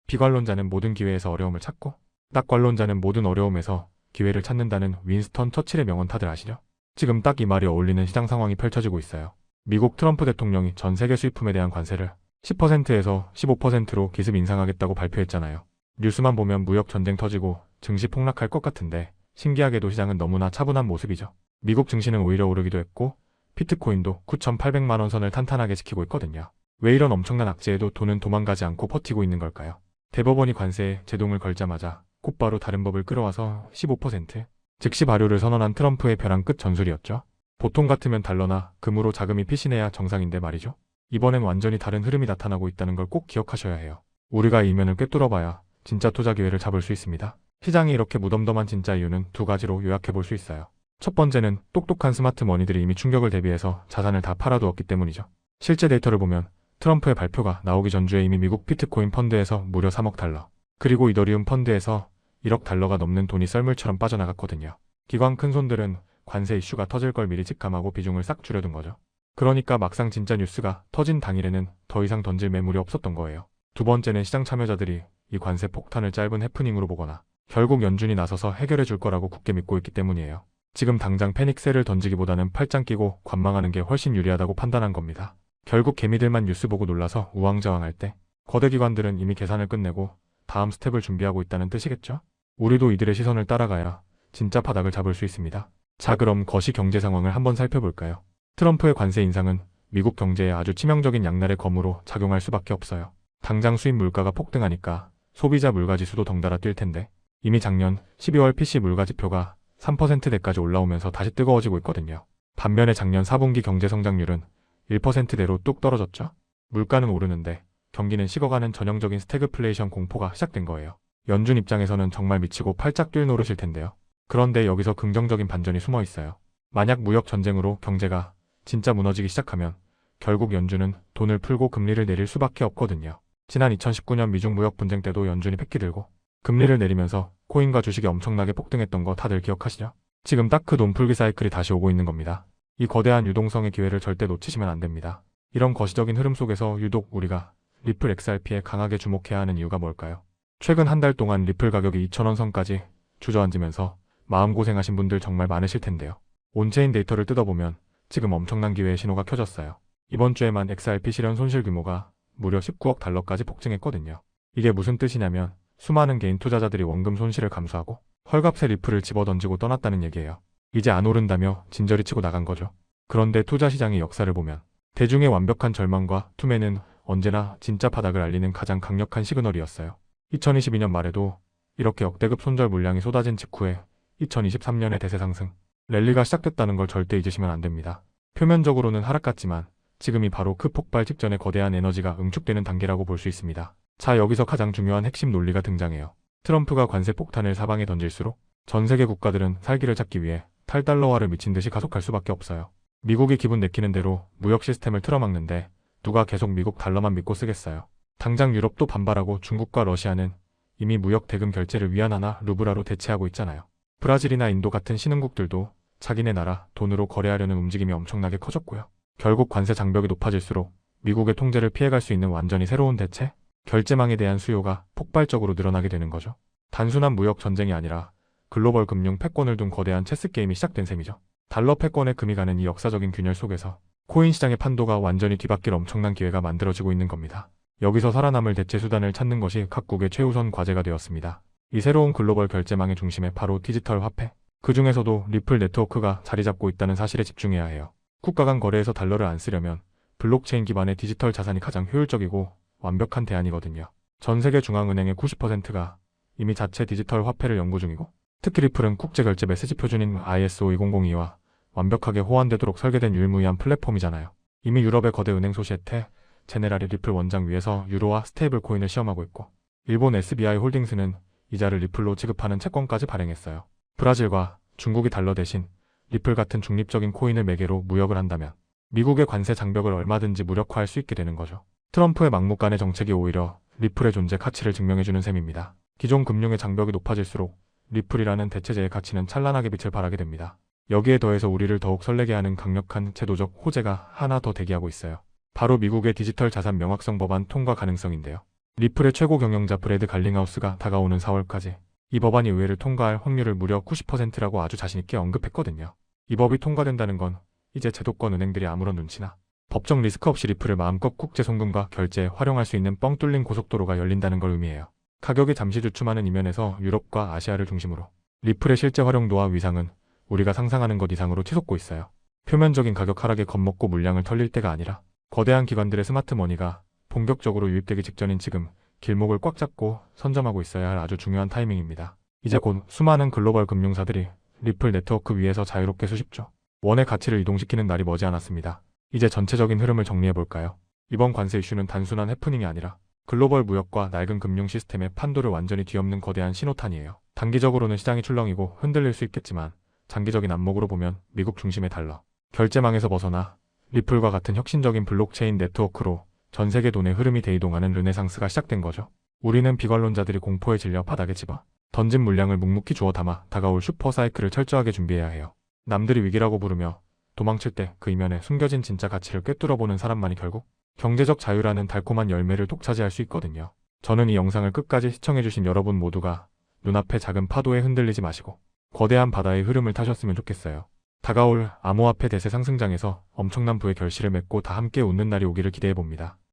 비관론자는 모든 기회에서 어려움을 찾고 낙관론자는 모든 어려움에서 기회를 찾는다는 윈스턴 처칠의 명언 다들 아시죠? 지금 딱 이 말이 어울리는 시장 상황이 펼쳐지고 있어요. 미국 트럼프 대통령이 전 세계 수입품에 대한 관세를 10%에서 15%로 기습 인상하겠다고 발표했잖아요. 뉴스만 보면 무역 전쟁 터지고 증시 폭락할 것 같은데 신기하게도 시장은 너무나 차분한 모습이죠. 미국 증시는 오히려 오르기도 했고 비트코인도 9,800만 원 선을 탄탄하게 지키고 있거든요. 왜 이런 엄청난 악재에도 돈은 도망가지 않고 버티고 있는 걸까요? 대법원이 관세에 제동을 걸자마자 곧바로 다른 법을 끌어와서 15% 즉시 발효를 선언한 트럼프의 벼랑 끝 전술이었죠. 보통 같으면 달러나 금으로 자금이 피신해야 정상인데 말이죠. 이번엔 완전히 다른 흐름이 나타나고 있다는 걸 꼭 기억하셔야 해요. 우리가 이 면을 꿰뚫어봐야 진짜 투자 기회를 잡을 수 있습니다. 시장이 이렇게 무덤덤한 진짜 이유는 두 가지로 요약해 볼 수 있어요. 첫 번째는 똑똑한 스마트 머니들이 이미 충격을 대비해서 자산을 다 팔아두었기 때문이죠. 실제 데이터를 보면 트럼프의 발표가 나오기 전주에 이미 미국 비트코인 펀드에서 무려 3억 달러, 그리고 이더리움 펀드에서 1억 달러가 넘는 돈이 썰물처럼 빠져나갔거든요. 기관 큰손들은 관세 이슈가 터질 걸 미리 직감하고 비중을 싹 줄여둔 거죠. 그러니까 막상 진짜 뉴스가 터진 당일에는 더 이상 던질 매물이 없었던 거예요. 두 번째는 시장 참여자들이 이 관세 폭탄을 짧은 해프닝으로 보거나 결국 연준이 나서서 해결해 줄 거라고 굳게 믿고 있기 때문이에요. 지금 당장 패닉셀을 던지기보다는 팔짱 끼고 관망하는 게 훨씬 유리하다고 판단한 겁니다. 결국 개미들만 뉴스 보고 놀라서 우왕좌왕할 때 거대 기관들은 이미 계산을 끝내고 다음 스텝을 준비하고 있다는 뜻이겠죠? 우리도 이들의 시선을 따라가야 진짜 바닥을 잡을 수 있습니다. 자, 그럼 거시 경제 상황을 한번 살펴볼까요? 트럼프의 관세 인상은 미국 경제에 아주 치명적인 양날의 검으로 작용할 수밖에 없어요. 당장 수입 물가가 폭등하니까 소비자 물가지수도 덩달아 뛸 텐데 이미 작년 12월 PC 물가지표가 3%대까지 올라오면서 다시 뜨거워지고 있거든요. 반면에 작년 4분기 경제 성장률은 1%대로 뚝 떨어졌죠. 물가는 오르는데 경기는 식어가는 전형적인 스태그플레이션 공포가 시작된 거예요. 연준 입장에서는 정말 미치고 팔짝 뛸 노릇일 텐데요. 그런데 여기서 긍정적인 반전이 숨어 있어요. 만약 무역 전쟁으로 경제가 진짜 무너지기 시작하면 결국 연준은 돈을 풀고 금리를 내릴 수밖에 없거든요. 지난 2019년 미중 무역 분쟁 때도 연준이 패기 들고 금리를 내리면서 코인과 주식이 엄청나게 폭등했던 거 다들 기억하시죠? 지금 딱 그 돈 풀기 사이클이 다시 오고 있는 겁니다. 이 거대한 유동성의 기회를 절대 놓치시면 안 됩니다. 이런 거시적인 흐름 속에서 유독 우리가 리플 XRP에 강하게 주목해야 하는 이유가 뭘까요? 최근 한 달 동안 리플 가격이 2,000원 선까지 주저앉으면서 마음고생하신 분들 정말 많으실 텐데요. 온체인 데이터를 뜯어보면 지금 엄청난 기회의 신호가 켜졌어요. 이번 주에만 XRP 실현 손실 규모가 무려 19억 달러까지 폭증했거든요. 이게 무슨 뜻이냐면 수많은 개인 투자자들이 원금 손실을 감수하고 헐값에 리플을 집어던지고 떠났다는 얘기예요. 이제 안 오른다며 진저리 치고 나간 거죠. 그런데 투자 시장의 역사를 보면 대중의 완벽한 절망과 투매는 언제나 진짜 바닥을 알리는 가장 강력한 시그널이었어요. 2022년 말에도 이렇게 역대급 손절 물량이 쏟아진 직후에 2023년의 대세 상승, 랠리가 시작됐다는 걸 절대 잊으시면 안 됩니다. 표면적으로는 하락 같지만 지금이 바로 그 폭발 직전의 거대한 에너지가 응축되는 단계라고 볼 수 있습니다. 자, 여기서 가장 중요한 핵심 논리가 등장해요. 트럼프가 관세 폭탄을 사방에 던질수록 전 세계 국가들은 살기를 찾기 위해 탈달러화를 미친 듯이 가속할 수밖에 없어요. 미국이 기분 내키는 대로 무역 시스템을 틀어막는데 누가 계속 미국 달러만 믿고 쓰겠어요. 당장 유럽도 반발하고 중국과 러시아는 이미 무역 대금 결제를 위안화나 루브라로 대체하고 있잖아요. 브라질이나 인도 같은 신흥국들도 자기네 나라 돈으로 거래하려는 움직임이 엄청나게 커졌고요. 결국 관세 장벽이 높아질수록 미국의 통제를 피해갈 수 있는 완전히 새로운 대체, 결제망에 대한 수요가 폭발적으로 늘어나게 되는 거죠. 단순한 무역 전쟁이 아니라 글로벌 금융 패권을 둔 거대한 체스 게임이 시작된 셈이죠. 달러 패권에 금이 가는 이 역사적인 균열 속에서 코인 시장의 판도가 완전히 뒤바뀔 엄청난 기회가 만들어지고 있는 겁니다. 여기서 살아남을 대체 수단을 찾는 것이 각국의 최우선 과제가 되었습니다. 이 새로운 글로벌 결제망의 중심에 바로 디지털 화폐, 그 중에서도 리플 네트워크가 자리 잡고 있다는 사실에 집중해야 해요. 국가 간 거래에서 달러를 안 쓰려면 블록체인 기반의 디지털 자산이 가장 효율적이고 완벽한 대안이거든요. 전 세계 중앙은행의 90%가 이미 자체 디지털 화폐를 연구 중이고 특히 리플은 국제결제 메시지 표준인 ISO 2002와 완벽하게 호환되도록 설계된 유일무이한 플랫폼이잖아요. 이미 유럽의 거대 은행 소시에테, 제네랄이 리플 원장 위에서 유로와 스테이블 코인을 시험하고 있고 일본 SBI 홀딩스는 이자를 리플로 지급하는 채권까지 발행했어요. 브라질과 중국이 달러 대신 리플 같은 중립적인 코인을 매개로 무역을 한다면 미국의 관세 장벽을 얼마든지 무력화할 수 있게 되는 거죠. 트럼프의 막무가내 정책이 오히려 리플의 존재 가치를 증명해주는 셈입니다. 기존 금융의 장벽이 높아질수록 리플이라는 대체제의 가치는 찬란하게 빛을 발하게 됩니다. 여기에 더해서 우리를 더욱 설레게 하는 강력한 제도적 호재가 하나 더 대기하고 있어요. 바로 미국의 디지털 자산 명확성 법안 통과 가능성인데요. 리플의 최고 경영자 브래드 갈링하우스가 다가오는 4월까지 이 법안이 의회를 통과할 확률을 무려 90%라고 아주 자신있게 언급했거든요. 이 법이 통과된다는 건 이제 제도권 은행들이 아무런 눈치나 법적 리스크 없이 리플을 마음껏 국제송금과 결제에 활용할 수 있는 뻥 뚫린 고속도로가 열린다는 걸 의미해요. 가격이 잠시 주춤하는 이면에서 유럽과 아시아를 중심으로 리플의 실제 활용도와 위상은 우리가 상상하는 것 이상으로 치솟고 있어요. 표면적인 가격 하락에 겁먹고 물량을 털릴 때가 아니라 거대한 기관들의 스마트머니가 본격적으로 유입되기 직전인 지금 길목을 꽉 잡고 선점하고 있어야 할 아주 중요한 타이밍입니다. 이제 곧 수많은 글로벌 금융사들이 리플 네트워크 위에서 자유롭게 수십조 원의 가치를 이동시키는 날이 머지않았습니다. 이제 전체적인 흐름을 정리해볼까요? 이번 관세 이슈는 단순한 해프닝이 아니라 글로벌 무역과 낡은 금융 시스템의 판도를 완전히 뒤엎는 거대한 신호탄이에요. 단기적으로는 시장이 출렁이고 흔들릴 수 있겠지만 장기적인 안목으로 보면 미국 중심의 달러, 결제망에서 벗어나 리플과 같은 혁신적인 블록체인 네트워크로 전 세계 돈의 흐름이 대이동하는 르네상스가 시작된 거죠. 우리는 비관론자들이 공포에 질려 바닥에 집어 던진 물량을 묵묵히 주워 담아 다가올 슈퍼 사이클을 철저하게 준비해야 해요. 남들이 위기라고 부르며 도망칠 때 그 이면에 숨겨진 진짜 가치를 꿰뚫어보는 사람만이 결국 경제적 자유라는 달콤한 열매를 독차지할 수 있거든요. 저는 이 영상을 끝까지 시청해주신 여러분 모두가 눈앞의 작은 파도에 흔들리지 마시고 거대한 바다의 흐름을 타셨으면 좋겠어요. 다가올 암호화폐 대세 상승장에서 엄청난 부의 결실을 맺고 다 함께 웃는 날이 오기를 기대해봅니다.